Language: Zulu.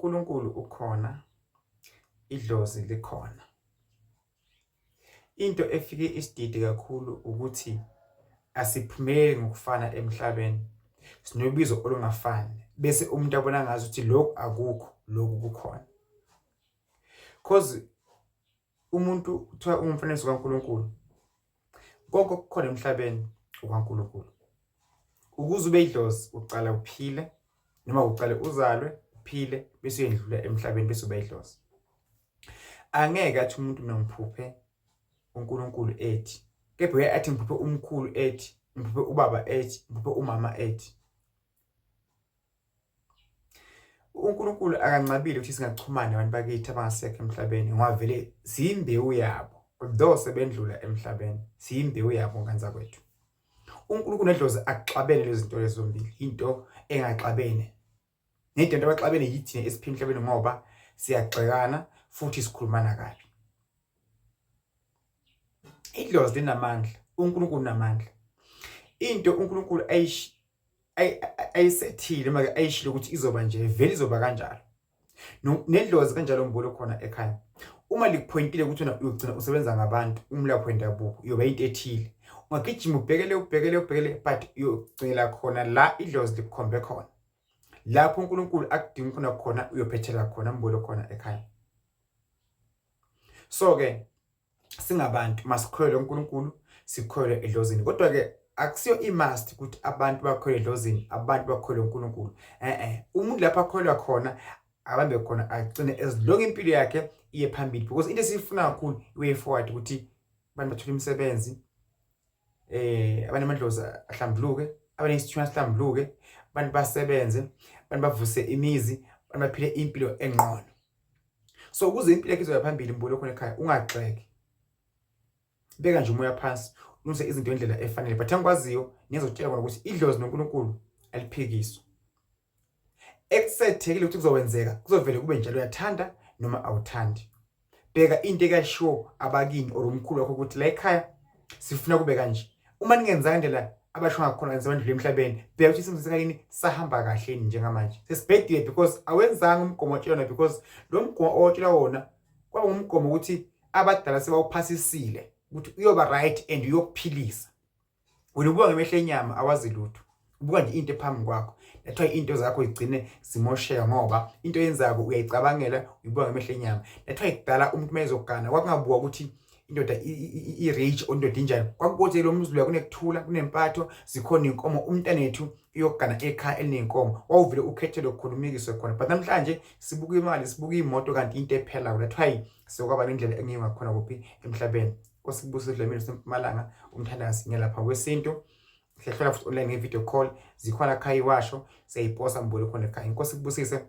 uNkulunkulu ukhona, idlozi likhona. Into efike isidide kakhulu ukuthi asiphumeleli ngokufana emhlabeni. Sinobizo olungafani bese umuntu abona ngazuthi lokhu akukho, lokhu kukhona. Cause umuntu kuthiwa ungumfaniso kaNkulunkulu. Konke okukhona emhlabeni ukaNkulunkulu. Ukuze ube idlozi ucala uphile noma ucale uzalwe uphile bese uyendlula emhlabeni bese uba idlozi. Angeke athi umuntu nongiphuphe uNkulunkulu ethi, kepha uyathi ngiphuphe umkhulu ethi, ngiphuphe ubaba ethi, ngiphuphe umama ethi. uNkulunkulu akancabile ukuthi singachumana nabantu bakithi abangasekho emhlabeni ngoba vele siyimbewu yabo. Although sebendlula emhlabeni, siyimbewu yabo nganza kwethu. uNkulunkulu nedlozi akuxabene lezi zinto lezi zombili, into engaxabene. Nento abaxabene yithina esiphila emhlabeni ngoba siyagxekana futhi sikhulumana kabi. Idlozi linamandla, uNkulunkulu unamandla. Into uNkulunkulu ayisethile manje ayishilo ukuthi izoba nje vele izoba kanjalo. Nedlozi kanjalo mbolo khona ekhaya. Uma likuphointile ukuthi wena uyogcina usebenza ngabantu, umlapho wendabuko uyoba into ethile. Ungagijima ubhekele but uyogcina khona la idlozi likukhombe khona. Lapho uNkulunkulu akudinga khona uyophethela khona mbolo khona ekhaya. So ke singabantu masikholwe uNkulunkulu, sikholwe edlozini. Kodwa ke akusiyo imust ukuthi abantu bakholwe edlozini, abantu bakholwe uNkulunkulu. Umuntu lapha akholwa khona abambe khona agcine ezilonga impilo yakhe iye phambili because into esifuna kakhulu way forward ukuthi abantu bathole imisebenzi, abanamandlozi ahlambuluke, abanesithunywa sihlambuluke, abantu basebenze, abantu bavuse imizi, abantu baphile impilo engqono. So ukuze impilo yakhe izoya phambili mbolo khona ekhaya ungagxeki. Beka nje umoya phansi, ulungise izinto ngendlela efanele. But angikwaziyo ngizotshela kona ukuthi idlozi noNkulunkulu aliphikiswa. Ekusethekile ukuthi kuzowenzeka, kuzovela kube njalo uyathanda noma awuthandi. Bheka into ekashiwo abakini or umkhulu wakho ukuthi la ekhaya sifuna kube kanje. Uma ningenza ngandlela abasho ngakhona ngenzabandlule emhlabeni, bheka ukuthi isimzi sakini sahamba kahle njengamanje. Sesibhedile because awenzanga umgomo otshela because lo mgomo otshela wona kwaba umgomo ukuthi abadala sebawuphasisile ukuthi uyoba right and uyokuphilisa. Wena ubuka ngemehlo enyama awazi lutho. Ubuka nje into ephambi kwakho. That's why into zakho igcine zimosheka ngoba into yenzako uyayicabangela uyibuka ngemehlo enyama. That's why kudala umuntu mayezogana kwakungabuka ukuthi indoda i-rage ondoda injani. Kwakuthi lo mzulu kunekuthula kunempatho zikhona inkomo umntanethu iyogana ekhaya elinenkomo. Wawuvile ukhethelo ukukhulumikiswe khona. But namhlanje sibuka imali, sibuka imoto kanti into ephela. That's why sokwaba nendlela engingakhona kuphi emhlabeni. Kosibusise Dlamini Mpumalanga umthandazi ngelapha kwesintu. Siyahlola futhi online nge-video call zikhona ekhaya iwasho siyayiposa mbolo khona ekhaya. Inkosi kubusise.